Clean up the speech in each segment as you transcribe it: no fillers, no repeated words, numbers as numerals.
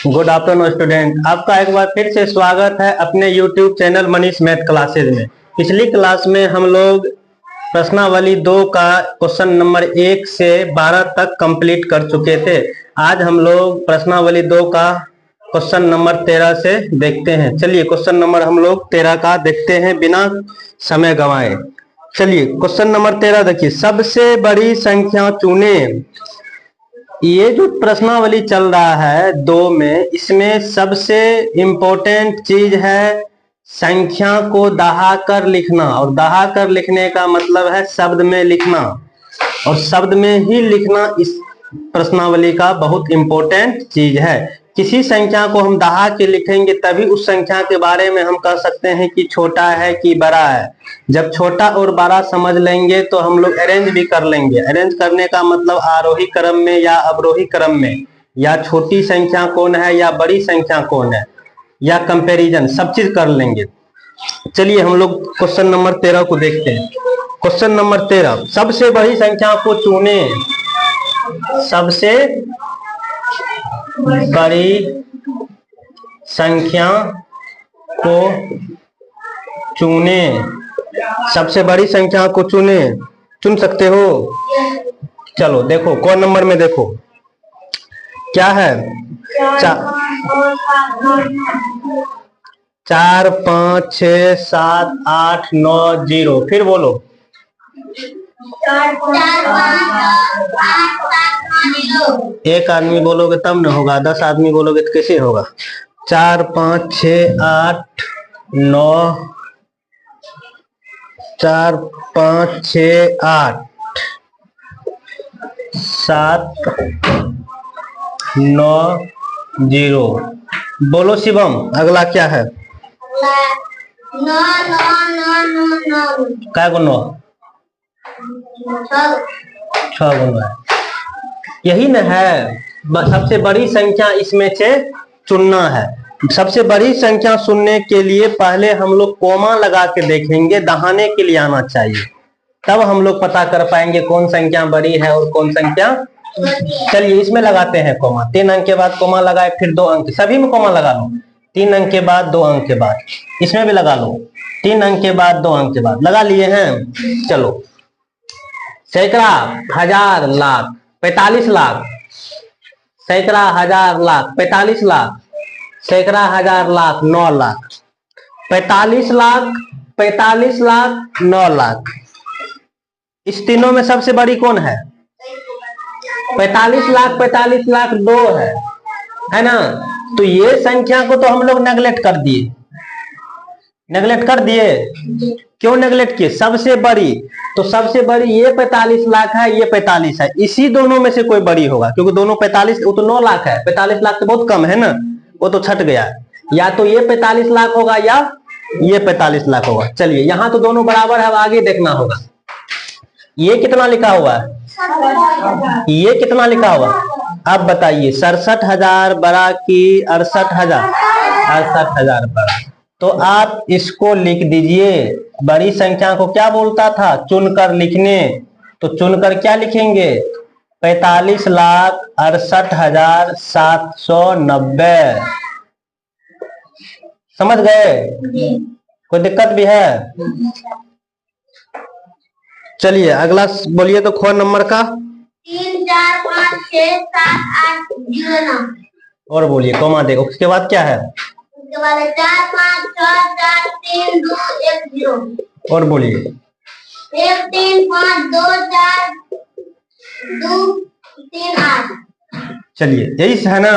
Good afternoon student, आपका एक बार फिर से स्वागत है अपने YouTube channel Manish math classes में। पिछली क्लास में हम लोग प्रश्नावली 2 का क्वेश्चन नंबर 1 से 12 तक कंप्लीट कर चुके थे। आज हम लोग प्रश्नावली 2 का क्वेश्चन नंबर 13 से देखते हैं। चलिए क्वेश्चन नंबर हम लोग 13 का देखते हैं बिना समय गंवाए। चलिए क्वेश्चन नंबर 13 देखिए, सबसे बड़ी संख्या चुने। ये जो प्रश्नावली चल रहा है 2 में, इसमें सबसे इम्पोर्टेंट चीज है संख्या को दहाकर लिखना। और दहाकर लिखने का मतलब है शब्द में लिखना, और शब्द में ही लिखना इस प्रश्नावली का बहुत इम्पोर्टेंट चीज है। किसी संख्या को हम दहा के लिखेंगे तभी उस संख्या के बारे में हम कह सकते हैं कि छोटा है कि बड़ा है। जब छोटा और बड़ा समझ लेंगे तो हम लोग अरेंज भी कर लेंगे। अरेंज करने का मतलब आरोही क्रम में या अवरोही क्रम में, या छोटी संख्या कौन है या बड़ी संख्या कौन है, या कंपैरिजन, सब चीज कर लेंगे। चलिए हम लोग क्वेश्चन नंबर 13 को देखते हैं। क्वेश्चन नंबर 13, सबसे बड़ी संख्या को चुने। सबसे बड़ी संख्या को चुने। सबसे बड़ी संख्या को चुने, चुन सकते हो। चलो देखो कौन नंबर में, देखो क्या है, 4 5 6 7 8 9 0। फिर बोलो, 1 आदमी बोलोगे तब न होगा, 10 आदमी बोलोगे तो कैसे होगा। 4 5 6 8 9, 4 5 6 8 7 9 0। बोलो शिवम, अगला क्या है। 9 क्या गो 9, 6 गो है। यही न है, सबसे बड़ी संख्या इसमें से चुनना है। सबसे बड़ी संख्या चुनने के लिए पहले हम लोग कोमा लगा के देखेंगे, दहाने के लिए आना चाहिए, तब हम लोग पता कर पाएंगे कौन संख्या बड़ी है और कौन संख्या। चलिए इसमें लगाते हैं कोमा। 3 अंक के बाद कोमा लगाए, फिर 2 अंक, सभी में कोमा लगा लो। 3 अंक के बाद 2 अंक के बाद, इसमें भी लगा लो। 3 अंक के बाद 2 अंक के बाद, लगा लिए हैं। चलो, सैकड़ा, हजार, लाख, 45 लाख। सैकड़ा, हजार, लाख, 45 लाख। सैकड़ा, हजार, लाख, 9 लाख। 45 लाख, 45 लाख, 9 लाख। इस तीनों में सबसे बड़ी कौन है। 45 लाख, 45 लाख 2 है ना। तो ये संख्या को तो हम लोग नेगलेक्ट कर दिए। नेगलेक्ट कर दिए, क्यों नेगलेक्ट किए। सबसे बड़ी, तो सबसे बड़ी ये 45 लाख है, ये 45 है। इसी दोनों में से कोई बड़ी होगा, क्योंकि दोनों 45, वो तो 9 लाख है। 45 लाख तो बहुत कम है ना, वो तो छट गया। या तो ये 45 लाख होगा या ये 45 लाख होगा। चलिए यहाँ तो दोनों बराबर है, आगे देखना होगा। ये कितना लिखा हुआ है, ये कितना लिखा हुआ। अब बताइए, 67,000 बड़ा की 68,000, 68,000 बड़ा। तो आप इसको लिख दीजिए। बड़ी संख्या को क्या बोलता था, चुनकर लिखने। तो चुनकर क्या लिखेंगे, 45,68,790। समझ गए, कोई दिक्कत भी है। चलिए अगला बोलिए तो, ख नंबर का 3 4 5 6 7 8 0। और बोलिए कोमा देखो, उसके बाद क्या है, उसके बाद 4 5 6 4 3 2 1 0। और बोलिए 1 3 5 2 4 2 3 8। चलिए यही है ना।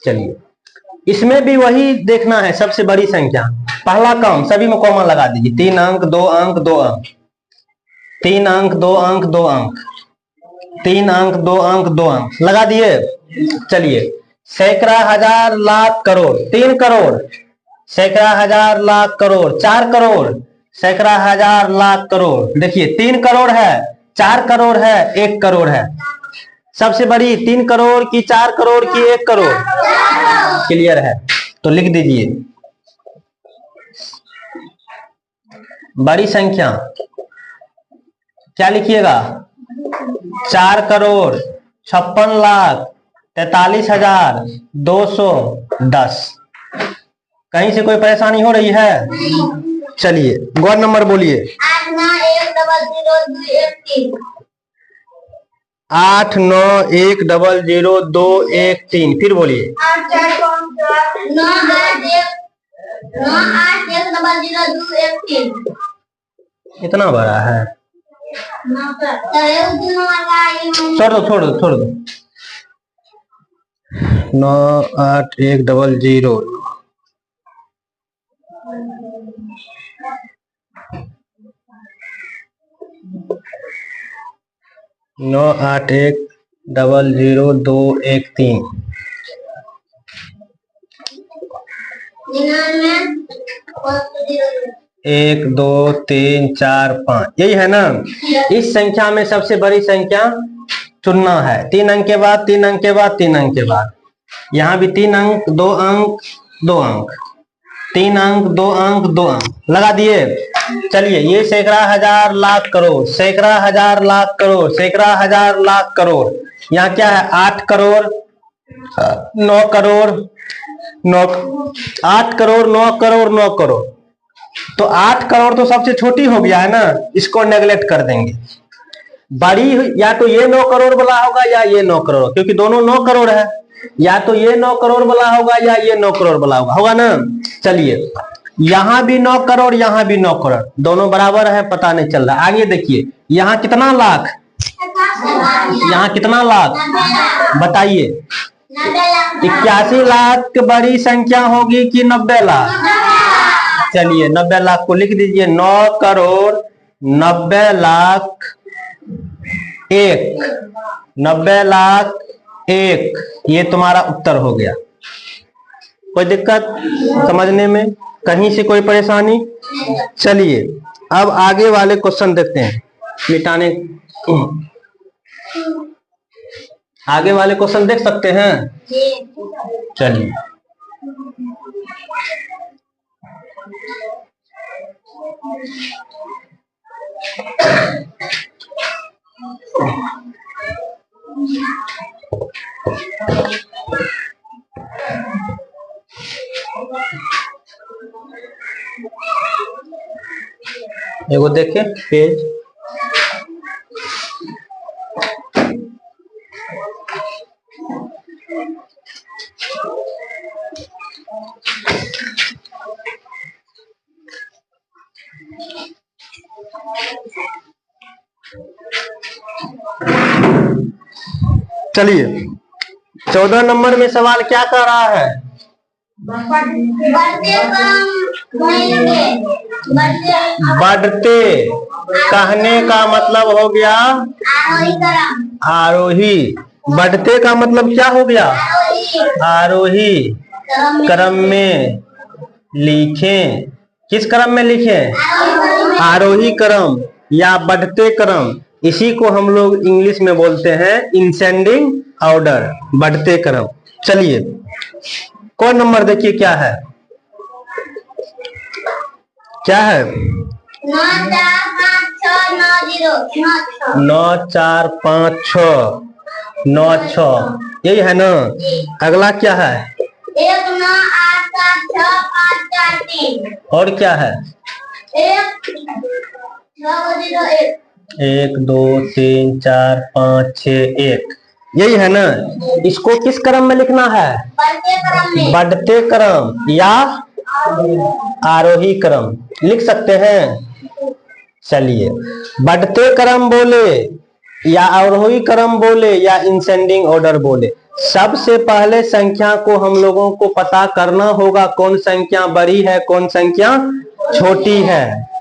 चलिए इसमें भी वही देखना है, सबसे बड़ी संख्या। पहला काम, सभी में कॉमा लगा दीजिए। 3 अंक 2 अंक 2 अंक, 3 अंक 2 अंक 2 अंक, 3 अंक 2 अंक 2 अंक, लगा दिए। चलिए सैकड़ा, हजार, लाख, करोड़, 3 करोड़। सैकड़ा, हजार, लाख, करोड़, 4 करोड़। सैकड़ा, हजार, लाख, करोड़। देखिए 3 करोड़ है, 4 करोड़ है, 1 करोड़ है। सबसे बड़ी 3 करोड़ की, 4 करोड़ की, 1 करोड़। क्लियर है, तो लिख दीजिए बड़ी संख्या। क्या लिखिएगा, 4 करोड़ 56 लाख 43,210। कहीं से कोई परेशानी हो रही है? चलिए गौर नंबर बोलिए। 891000213। फिर बोलिए। 981000213। इतना बड़ा है, छोड़ दो 98100 981000213। 1 2 3 4 5 यही है ना। इस संख्या में सबसे बड़ी संख्या चुनना है। 3 अंक के बाद 3 अंक के बाद 3 अंक के बाद। यहाँ भी 3 अंक 2 अंक 2 अंक 3 अंक 2 अंक 2 अंक लगा दिए। चलिए ये सैकड़ा हजार लाख करोड़, सैकड़ा हजार लाख करोड़, सैकड़ा हजार लाख करोड़। यहाँ क्या है? 8 करोड़ 9 करोड़ 9 8 करोड़ 9 करोड़ 9 करोड़। तो 8 करोड़ तो सबसे छोटी हो गया है ना, इसको नेगलेक्ट कर देंगे। बड़ी या तो ये 9 करोड़ वाला होगा या ये 9 करोड़, क्योंकि दोनों 9 करोड़ है। या तो ये 9 करोड़ वाला होगा या ये 9 करोड़ वाला होगा ना। चलिए यहाँ भी 9 करोड़ यहाँ भी 9 करोड़, दोनों बराबर है, पता नहीं चल रहा। आगे देखिए यहाँ कितना लाख, यहाँ कितना लाख बताइए। 81 लाख बड़ी संख्या होगी कि 90 लाख? चलिए 90 लाख को लिख दीजिए। 9 करोड़ 90 लाख 1, 90 लाख 1, ये तुम्हारा उत्तर हो गया। कोई दिक्कत समझने में? कहीं से कोई परेशानी? चलिए अब आगे वाले क्वेश्चन देखते हैं। मिटाने आगे वाले क्वेश्चन देख सकते हैं। चलिए एगो देखिए पेज। चलिए 14 नंबर में सवाल क्या कर रहा है? बढ़ते कहने का मतलब हो गया आरोही। बढ़ते का मतलब क्या हो गया? आरोही क्रम में लिखें। किस क्रम में लिखें? आरोही क्रम या बढ़ते क्रम। इसी को हम लोग इंग्लिश में बोलते हैं इंसेंडिंग ऑर्डर, बढ़ते क्रम। चलिए कौन नंबर देखिए क्या है? क्या है? 945696 यही है ना। अगला क्या है? 19876543। और क्या है? 1 2 3 4 5 6 1 यही है ना। इसको किस क्रम में लिखना है? बढ़ते क्रम या आरोही क्रम लिख सकते हैं। चलिए बढ़ते क्रम बोले या आरोही क्रम बोले या इंसेंडिंग ऑर्डर बोले, सबसे पहले संख्या को हम लोगों को पता करना होगा कौन संख्या बड़ी है कौन संख्या छोटी है।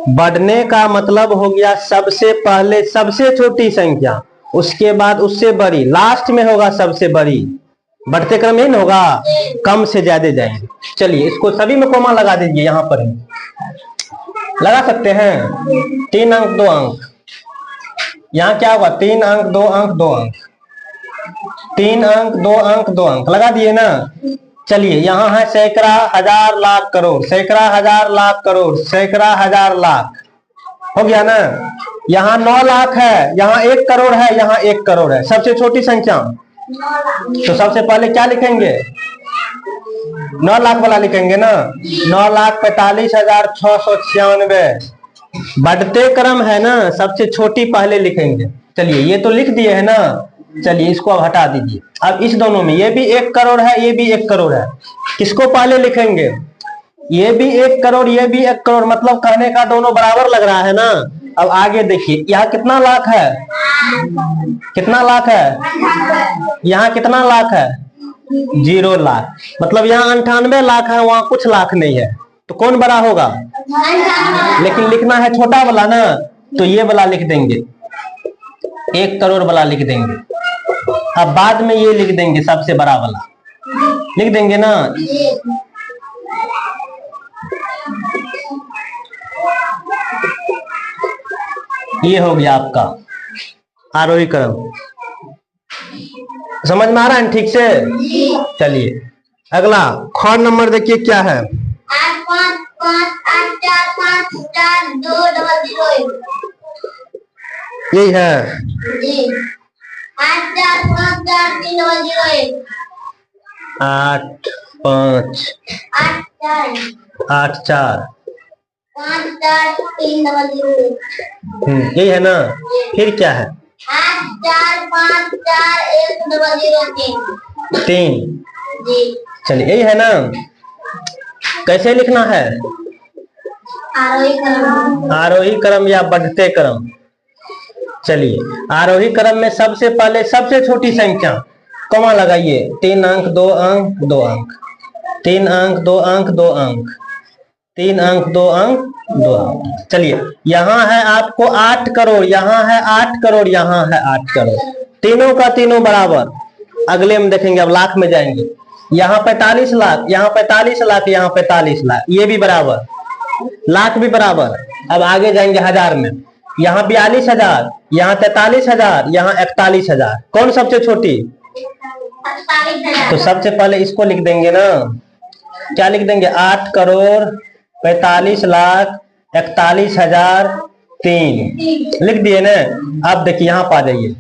बढ़ने का मतलब हो गया सबसे पहले सबसे छोटी संख्या, उसके बाद उससे बड़ी, लास्ट में होगा सबसे बड़ी। बढ़ते क्रम में होगा, कम से ज्यादा जाएंगे। चलिए इसको सभी में कोमा लगा दीजिए, यहाँ पर ही लगा सकते हैं। 3 अंक 2 अंक, यहाँ क्या होगा? 3 अंक 2 अंक 2 अंक, 3 अंक 2 अंक 2 अंक लगा दिए ना। चलिए यहाँ है सैकड़ा हजार लाख करोड़, सैकड़ा हजार लाख करोड़, सैकड़ा हजार लाख हो गया ना। यहाँ 9 लाख है, यहाँ 1 करोड़ है, यहाँ 1 करोड़ है। सबसे छोटी संख्या तो सबसे पहले क्या लिखेंगे? 9 लाख वाला लिखेंगे ना। 9,45,696। बढ़ते क्रम है ना, सबसे छोटी पहले लिखेंगे। चलिए ये तो लिख दिए है ना। चलिए इसको अब हटा दीजिए। अब इस दोनों में ये भी 1 करोड़ है, ये भी 1 करोड़ है। किसको पहले लिखेंगे? ये भी 1 करोड़, ये भी 1 करोड़, मतलब कहने का दोनों बराबर लग रहा है ना। अब आगे देखिए, यहाँ कितना लाख है? कितना लाख है? यहाँ कितना लाख है? 0 लाख। मतलब यहाँ 98 लाख है, वहां कुछ लाख नहीं है। तो कौन बड़ा होगा? लेकिन लिखना है छोटा वाला ना, तो ये वाला लिख देंगे, 1 करोड़ वाला लिख देंगे। अब बाद में ये लिख देंगे, सबसे बड़ा वाला लिख देंगे ना। ये हो गया आपका आरोही क्रम। समझ में आ रहा है ठीक से? चलिए अगला ख नंबर देखिए क्या है। 855844200। यही है। 8454301। 8 5 8 4 544300। यही है ना। फिर क्या है? 8454103। 3। जी। चलिए यही है ना। कैसे लिखना है? आरोही क्रम। आरोही क्रम या बढ़ते क्रम। चलिए आरोही क्रम में सबसे पहले सबसे छोटी संख्या कॉमा लगाइए। 3 अंक 2 अंक 2 अंक, 3 अंक 2 अंक 2 अंक, 3 अंक 2 अंक 2 अंक। चलिए यहाँ है आपको 8 करोड़, यहाँ है 8 करोड़, यहाँ है 8 करोड़, तीनों का तीनों बराबर। अगले में देखेंगे, अब लाख में जाएंगे। यहाँ 45 लाख, यहाँ 45 लाख, यहाँ 45 लाख, ये भी बराबर, लाख भी बराबर। अब आगे जाएंगे हजार में। यहाँ 42,000, यहाँ 43,000, यहाँ 41,000। कौन सबसे छोटी? तो सबसे पहले इसको लिख देंगे ना। क्या लिख देंगे? 8 करोड़ 45 लाख 41,003 लिख दिए ना। अब देखिए यहाँ पा जाइए,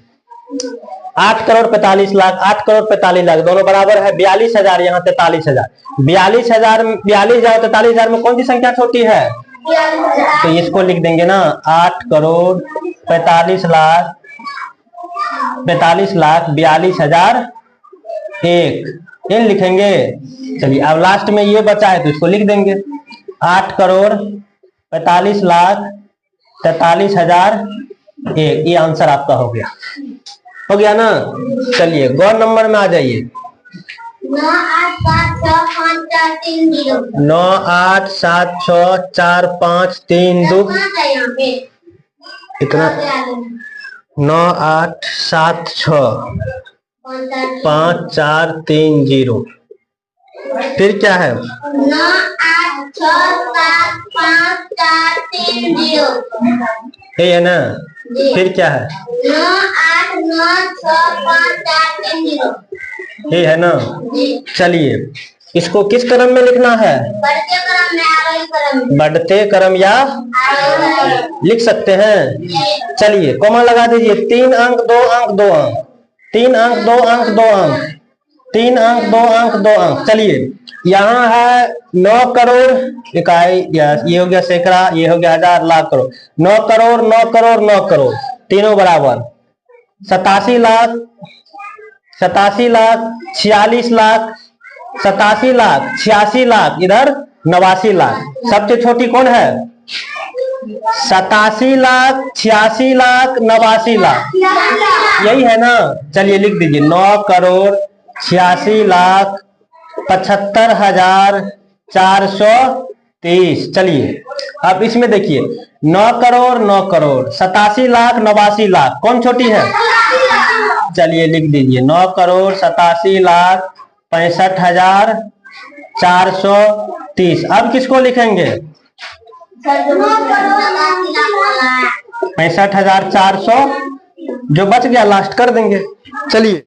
8 करोड़ 45 लाख, 8 करोड़ 45 लाख दोनों बराबर है 42,000, यहाँ 43,000। 42,000 43,000 में कौन सी संख्या छोटी है? तो इसको लिख देंगे ना 8 करोड़ 45 लाख 42,001 इन लिखेंगे। चलिए अब लास्ट में ये बचा है तो इसको लिख देंगे 8 करोड़ 45 लाख 43,001। ये आंसर आपका हो गया ना। चलिए गौर नंबर में आ जाइए। 9876453 इतना 9876543 फिर क्या है? 9867543। ये है ना। फिर क्या है? 9896543। ये है ना। चलिए इसको किस क्रम में लिखना है? बढ़ते क्रम में, आरोही क्रम में। बढ़ते क्रम या लिख सकते हैं। चलिए कॉमा लगा दीजिए। 3 अंक 2 अंक 2 अंक, 3 अंक 2 अंक 2 अंक, 3 अंक 2 अंक 2 अंक। चलिए यहाँ है 9 करोड़ इकाई, ये हो गया सैकड़ा, ये हो गया हजार, लाख, करोड़। 9 करोड़ 9 करोड़ 9 करोड़ तीनों बराबर। 87 लाख 46 लाख 87 लाख 86 लाख, इधर 89 लाख। सबसे छोटी कौन है? 87 लाख 86 लाख 89 लाख, यही है ना। चलिए लिख दीजिए 9 करोड़ 86 लाख 75,430। चलिए अब इसमें देखिए 9 करोड़ 9 करोड़ 87 लाख 89 लाख, कौन छोटी है? चलिए लिख दीजिए 9 करोड़ 87 लाख 65,430। अब किसको लिखेंगे? 65,400 जो बच गया लास्ट कर देंगे। चलिए